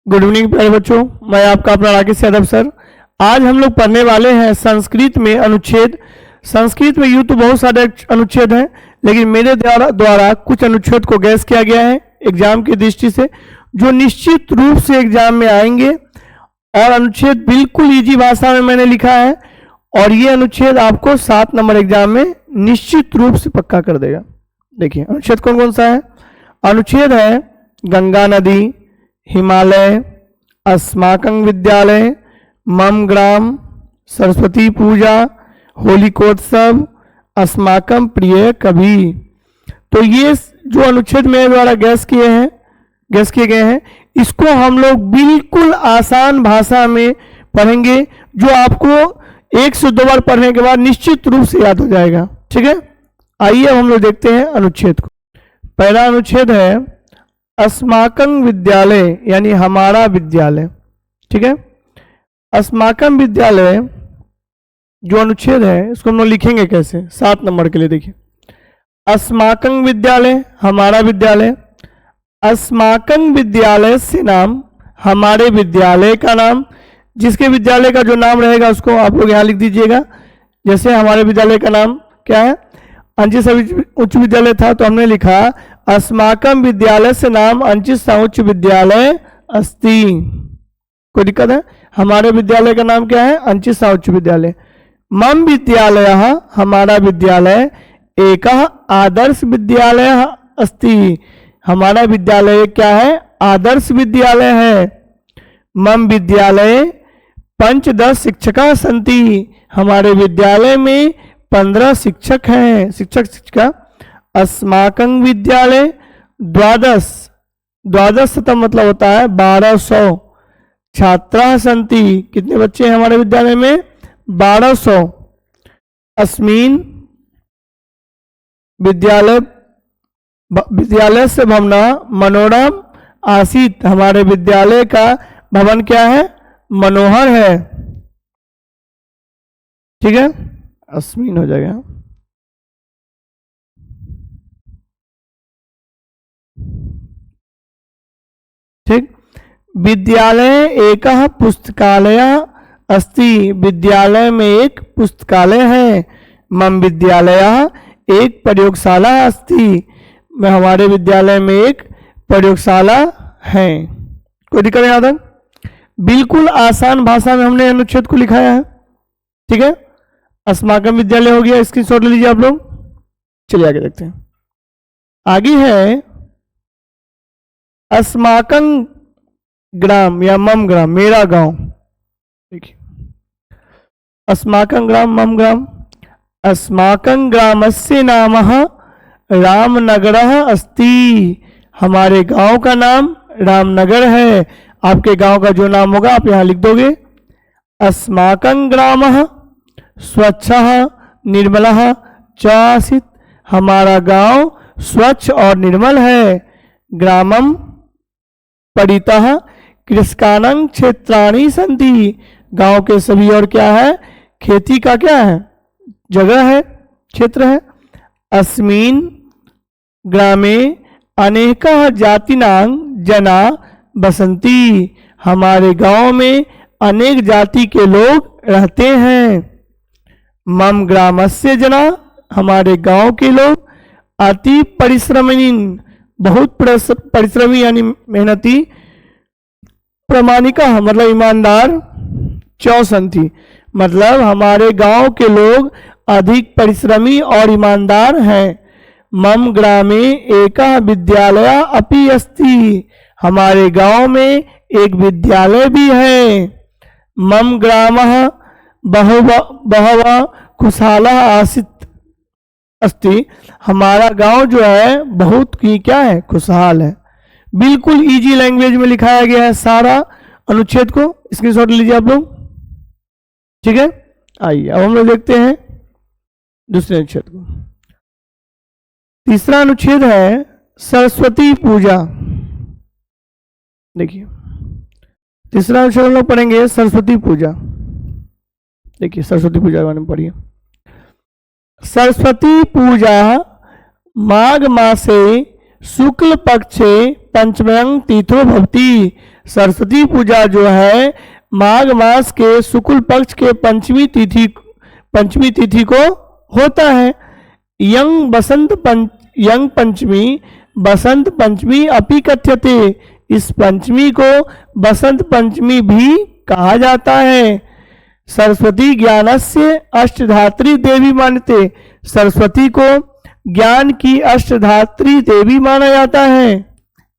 Good evening प्यारे बच्चों, मैं आपका अपना राकेश यादव सर। आज हम लोग पढ़ने वाले हैं संस्कृत में अनुच्छेद। संस्कृत में यूँ तो बहुत सारे अनुच्छेद हैं, लेकिन मेरे द्वारा कुछ अनुच्छेद को गैस किया गया है एग्जाम की दृष्टि से, जो निश्चित रूप से एग्जाम में आएंगे। और अनुच्छेद बिल्कुल इजी भाषा में मैंने लिखा है, और ये अनुच्छेद आपको 7 नंबर एग्जाम में निश्चित रूप से पक्का कर देगा। देखिए अनुच्छेद कौन कौन सा है। अनुच्छेद है गंगा नदी, हिमालय, अस्माकं विद्यालय, मम ग्राम, सरस्वती पूजा, होलिकोत्सव, अस्माकं प्रिय कवि। तो ये जो अनुच्छेद मेरे द्वारा गैस किए गए हैं, इसको हम लोग बिल्कुल आसान भाषा में पढ़ेंगे, जो आपको 1 से 2 बार पढ़ने के बाद निश्चित रूप से याद हो जाएगा। ठीक है, आइए अब हम लोग देखते हैं अनुच्छेद को। पहला अनुच्छेद है अस्माकं विद्यालय, यानी हमारा विद्यालय। ठीक है, अस्माकं विद्यालय जो अनुच्छेद है, इसको हम लोग लिखेंगे कैसे 7 नंबर के लिए। देखिए अस्माकं विद्यालय, हमारा विद्यालय। अस्माकं विद्यालय से नाम, हमारे विद्यालय का नाम। जिसके विद्यालय का जो नाम रहेगा उसको आप लोग यहाँ लिख दीजिएगा। जैसे हमारे विद्यालय का नाम क्या है, अंचित उच्च विद्यालय था, तो हमने लिखा अस्माकं विद्यालय से नाम अंचित उच्च विद्यालय अस्ति। कोई दिक्कत है? हमारे विद्यालय का नाम क्या है, अंचित उच्च विद्यालय। मम विद्यालय, हमारा विद्यालय, एक आदर्श विद्यालय अस्ति। हमारा विद्यालय क्या है, आदर्श विद्यालय है। मम विद्यालय 15 शिक्षका सन्ति, हमारे विद्यालय में 15 शिक्षक हैं, शिक्षिका। अस्माकं विद्यालय 12 मतलब होता है 1200 छात्रा सन्ति। कितने बच्चे हैं हमारे विद्यालय में, 1200। अस्मिन विद्यालय से भवना मनोरम आसीत, हमारे विद्यालय का भवन क्या है, मनोहर है। ठीक है, अस्मिन हो जाएगा। ठीक, विद्यालय एक पुस्तकालय अस्ति, विद्यालय में एक पुस्तकालय है। मम विद्यालय एक प्रयोगशाला अस्ति, में हमारे विद्यालय में एक प्रयोगशाला है। कोई दिक्कत नहीं आता? बिल्कुल आसान भाषा में हमने अनुच्छेद को लिखाया है। ठीक है, अस्माकं विद्यालय हो गया, स्क्रीनशॉट ले लीजिए आप लोग। चलिए आगे देखते हैं। आगे है अस्माकं ग्राम या मम ग्राम, मेरा गांव। देखिए अस्माकं ग्राम मम ग्राम। अस्माकं ग्रामस्य नामः रामनगरः अस्ति, हमारे गांव का नाम रामनगर है। आपके गांव का जो नाम होगा आप यहां लिख दोगे। अस्माकं ग्रामः स्वच्छः निर्मलः च आसीत्, हमारा गांव स्वच्छ और निर्मल है। ग्रामम परितः कृषकाणां क्षेत्राणि सन्ति, गांव के सभी और क्या है, खेती का क्या है, जगह है, क्षेत्र है। अस्मिन् ग्रामे अनेकः जातीनां जना बसन्ति, हमारे गांव में अनेक जाति के लोग रहते हैं। मम ग्रामस्य जना, हमारे गांव के लोग, अति परिश्रमिन, बहुत परिश्रमी यानी मेहनती, प्रामाणिका मतलब ईमानदार, चौसंथी मतलब हमारे गांव के लोग अधिक परिश्रमी और ईमानदार हैं। मम ग्रामे एक विद्यालय अपि अस्ति, हमारे गांव में एक विद्यालय भी है। मम ग्रामः बहवः खुशहालः आसीत् अस्ति, हमारा गांव जो है बहुत ही क्या है, खुशहाल है। बिल्कुल इजी लैंग्वेज में लिखाया गया है सारा अनुच्छेद को, स्क्रीनशॉट लीजिए आप लोग। ठीक है, आइए अब हम लोग देखते हैं दूसरे अनुच्छेद को। तीसरा अनुच्छेद है सरस्वती पूजा। देखिए तीसरा अनुच्छेद हम लोग पढ़ेंगे सरस्वती पूजा। देखिए सरस्वती पूजा के बारे में पढ़िए। सरस्वती पूजा माघ मासे शुक्ल पक्षे पंचम्यं तीर्थो भवति। सरस्वती पूजा जो है माघ मास के शुक्ल पक्ष के पंचमी तिथि को होता है। यंग पंचमी बसंत पंचमी अपि कथ्यते। इस पंचमी को बसंत पंचमी भी कहा जाता है। सरस्वती ज्ञानस्य अष्टधात्री देवी मानते। सरस्वती को ज्ञान की अष्टधात्री देवी माना जाता है।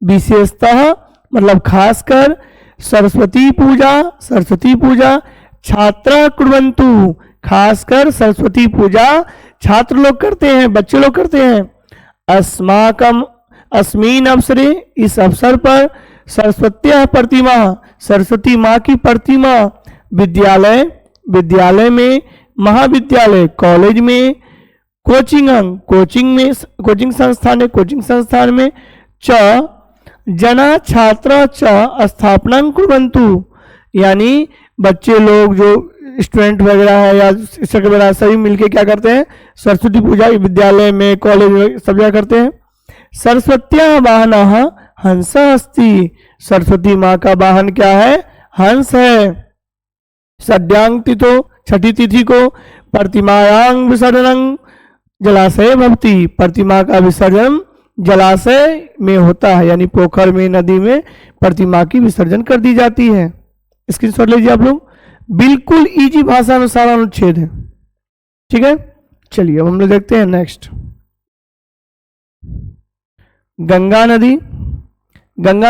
विशेषतः मतलब खासकर सरस्वती पूजा छात्रा कुर्वन्तु। खासकर सरस्वती पूजा छात्र लोग करते हैं, बच्चे लोग करते हैं। अस्माकम अस्मिन अवसरे, इस अवसर पर सरस्वत्याः प्रतिमा, सरस्वती माँ की प्रतिमा विद्यालय में, महाविद्यालय कॉलेज में, कोचिंग संस्थान में च जना छात्रा च स्थापना कुर्वन्तु। यानी बच्चे लोग जो स्टूडेंट वगैरह है या शिक्षक वगैरह सभी मिलके क्या करते हैं, सरस्वती पूजा विद्यालय में, कॉलेज में सब जगह करते हैं। सरस्वत्याः वाहनः हंसः अस्ति। सरस्वती माँ का वाहन क्या है, हंस है। सद्यांग तिथो, छठी तिथि को प्रतिमायांग विसर्जनं जलाशय भवति। प्रतिमा का विसर्जन जलाशय में होता है, यानी पोखर में, नदी में प्रतिमा की विसर्जन कर दी जाती है। स्क्रीनशॉट लीजिए आप लोग। बिल्कुल इजी भाषा में सारा अनुच्छेद है, ठीक है। चलिए अब हम लोग देखते हैं नेक्स्ट। गंगा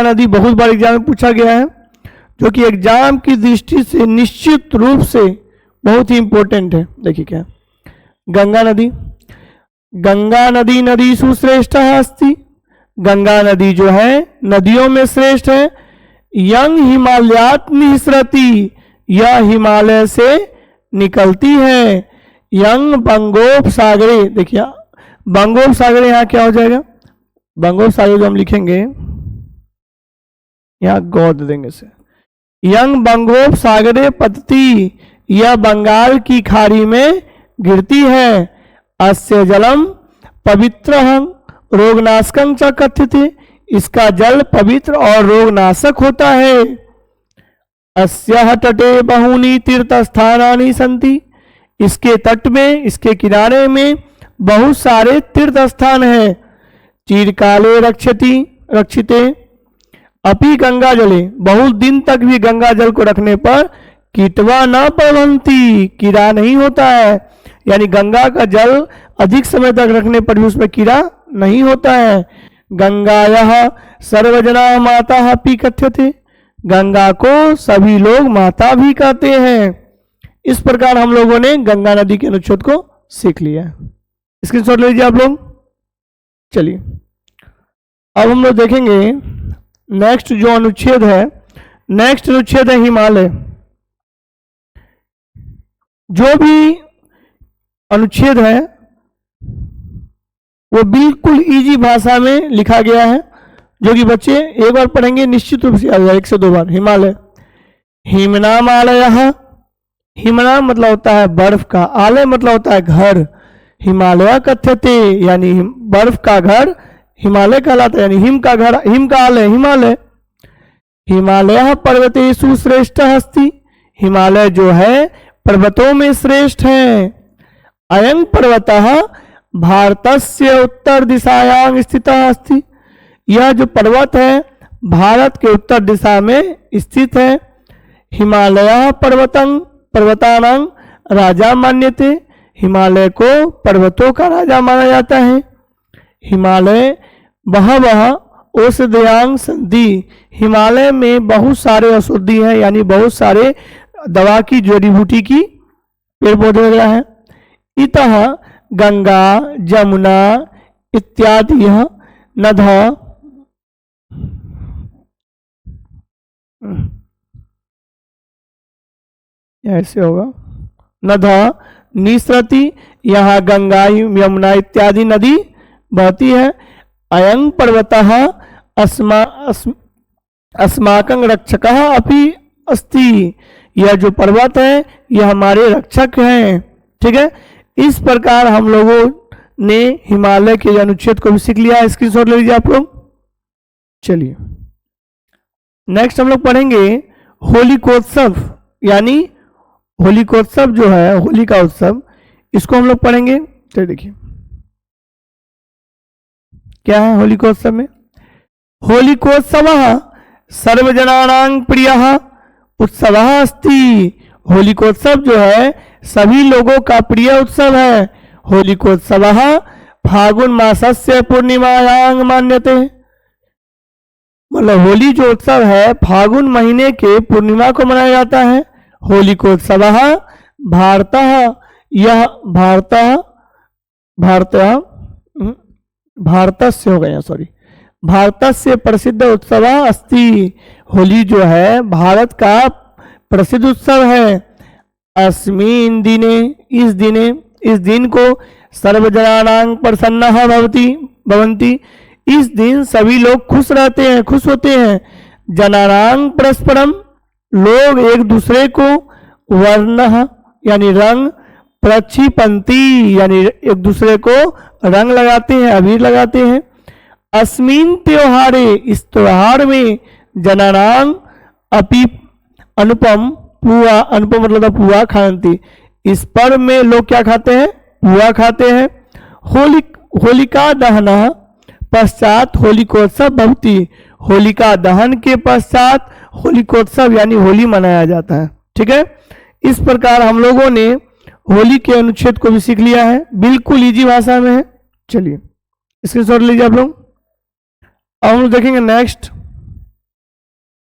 नदी बहुत बार एग्जाम में पूछा गया है, जो कि एग्जाम की दृष्टि से निश्चित रूप से बहुत ही इंपॉर्टेंट है। देखिए क्या, गंगा नदी नदीषु श्रेष्ठः अस्ति। गंगा नदी जो है नदियों में श्रेष्ठ है। यंग हिमालयात् निःसरति, यह हिमालय से निकलती है। यंग बंगोपसागरे, देखिए बंगोपसागरे यहाँ क्या हो जाएगा, बंगोपसागर जो हम लिखेंगे यहाँ गौ दे देंगे से। यंग बंगोपसागरे पतति, यह बंगाल की खाड़ी में गिरती है। अस्य जलम पवित्रं रोगनाशकं च कथ्यते। इसका जल पवित्र और रोगनाशक होता है। अस्याः तटे बहूनि तीर्थस्थानानि सन्ति। इसके तट में, इसके किनारे में बहुत सारे तीर्थ स्थान हैं। चिरकाले रक्षिते अपि गंगा जले, बहुत दिन तक भी गंगा जल को रखने पर कीटवा न प्रभवन्ति, कीड़ा नहीं होता है। यानी गंगा का जल अधिक समय तक रखने पर भी उसमें कीड़ा नहीं होता है। गंगायाः सर्वजना माता अपि कथ्यते। गंगा को सभी लोग माता भी कहते हैं। इस प्रकार हम लोगों ने गंगा नदी के अनुच्छेद को सीख लिया है। स्क्रीनशॉट ले लीजिए आप लोग। चलिए अब हम लोग देखेंगे नेक्स्ट जो अनुच्छेद है। नेक्स्ट अनुच्छेद है हिमालय। जो भी अनुच्छेद है वो बिल्कुल इजी भाषा में लिखा गया है, जो कि बच्चे एक बार पढ़ेंगे निश्चित रूप से आ जाएगा, 1 से 2 बार। हिमालय, हिमनामालयः। हिमना मतलब होता है बर्फ का, आलय मतलब होता है घर। हिमालय कथ्यते, यानी बर्फ का घर हिमालय कहलाता है, यानी हिम का घर, हिम का आलय हिमालय। हिमालय पर्वतेषु श्रेष्ठः अस्ति। हिमालय जो है पर्वतों में श्रेष्ठ है। अयं पर्वतः भारतस्य उत्तर दिशायां स्थितः अस्ति। यह जो पर्वत है भारत के उत्तर दिशा में स्थित है। हिमालय पर्वतानां राजा मान्यते। हिमालय को पर्वतों का राजा माना जाता है। हिमालय बहवः औषधयां सन्ति। हिमालय में बहुत सारे औषधि हैं, यानी बहुत सारे दवा की, जड़ी बूटी की पेड़ पौधे वगैरह हैं। इतः गंगा जमुना इत्यादि नद्यः ऐसे होगा, नद्यः निसरति। यहाँ गंगा यमुना इत्यादि नदी बहती है। अयं पर्वतः अस्माकं रक्षकः अपि अस्ति। यह जो पर्वत है यह हमारे रक्षक हैं, ठीक है। इस प्रकार हम लोगों ने हिमालय के अनुच्छेद को भी सीख लिया है, स्क्रीनशॉट ले लीजिए आप लोग। चलिए नेक्स्ट हम लोग पढ़ेंगे होलिकोत्सव, यानी होलिकोत्सव जो है होली का उत्सव, इसको हम लोग पढ़ेंगे। तो देखिए क्या है होलिकोत्सव में, होलिकोत्सवः सर्वजनानां प्रियः उत्सवः अस्ति। होलिकोत्सव जो है सभी लोगों का प्रिय उत्सव है। होलिकोत्सवः फागुन मासस्य पूर्णिमायां मान्यते, मतलब होली जो उत्सव है फागुन महीने के पूर्णिमा को मनाया जाता है। होलिकोत्सवः भारतः, यह भारतस्य हो गया, सॉरी, भारतस्य प्रसिद्ध उत्सव अस्ति। होली जो है भारत का प्रसिद्ध उत्सव है। अस्मिन् दिने, इस दिन को सर्वजनानां प्रसन्नः भवन्ति, इस दिन सभी लोग खुश रहते हैं, खुश होते हैं। जनानां परस्परम, लोग एक दूसरे को, वर्णः यानी रंग, प्रक्षिपन्ति यानी एक दूसरे को रंग लगाते हैं, अबीर लगाते हैं। अस्मिन् त्योहारे, इस त्योहार में, जनानां अपि अनुपम, पुआ, अनुपम मतलब पुआ खाती, इस पर्व में लोग क्या खाते हैं, पुआ खाते हैं। होलिका दहन पश्चात होलिकोत्सव भवति, होलिका दहन के पश्चात होलिकोत्सव यानी होली मनाया जाता है। ठीक है, इस प्रकार हम लोगों ने होली के अनुच्छेद को भी सीख लिया है, बिल्कुल इजी भाषा में है। चलिए स्क्रीनशॉट लीजिए आप लोग। अब हम लोग देखेंगे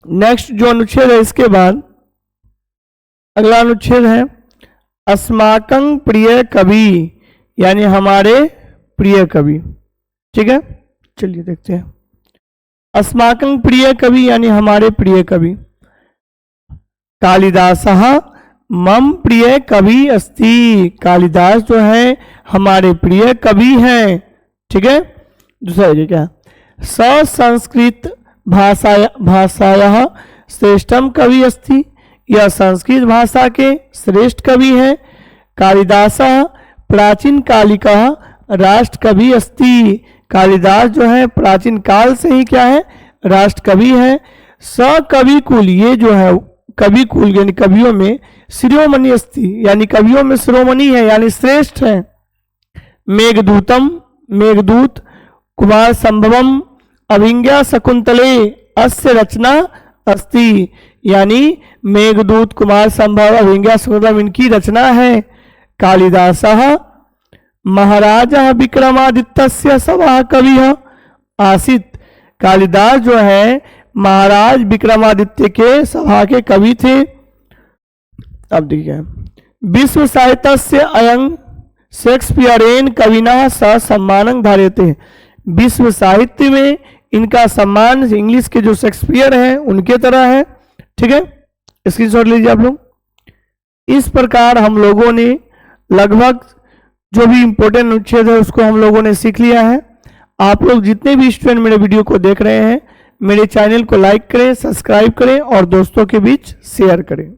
नेक्स्ट जो अनुच्छेद है, इसके बाद अगला अनुच्छेद है अस्माकं प्रिय कवि, यानी हमारे प्रिय कवि। ठीक है, चलिए देखते हैं। अस्माकं प्रिय कवि यानी हमारे प्रिय कवि। कालिदासः मम प्रिय कवि अस्ति, कालिदास जो है हमारे प्रिय कवि हैं। ठीक है, दूसरा देखिए क्या, संस्कृत भाषायाः श्रेष्ठम कवि अस्ति, यह संस्कृत भाषा के श्रेष्ठ कवि हैं। कालिदासः प्राचीन कालिका राष्ट्र कवि अस्ति, कालिदास जो है प्राचीन काल से ही क्या है, राष्ट्र कवि है। कवि कुल, ये जो है कवि कुल यानी कवियों में शिरोमणि अस्ति, यानी कवियों में शिरोमणि है यानी श्रेष्ठ है। मेघदूत कुमार संभवम अभिज्ञा शकुंतले अस्य रचना अस्ति, यानी मेघदूत कुमार संभव अभिज्ञा शकुंतलम इनकी रचना है। कालिदासः महाराजा विक्रमादित्यस्य सभा कवि आसीत, कालिदास जो है महाराज विक्रमादित्य के सभा के कवि थे। अब देखिए, विश्व साहित्यस्य अयं शेक्सपियरेन कविना स सम्मानं धार्यते, विश्व साहित्य में इनका सम्मान इंग्लिश के जो शेक्सपियर हैं उनके तरह है। ठीक है, स्क्रीनशॉट लीजिए आप लोग। इस प्रकार हम लोगों ने लगभग जो भी इंपॉर्टेंट अनुच्छेद है उसको हम लोगों ने सीख लिया है। आप लोग जितने भी स्टूडेंट मेरे वीडियो को देख रहे हैं, मेरे चैनल को लाइक करें, सब्सक्राइब करें और दोस्तों के बीच शेयर करें।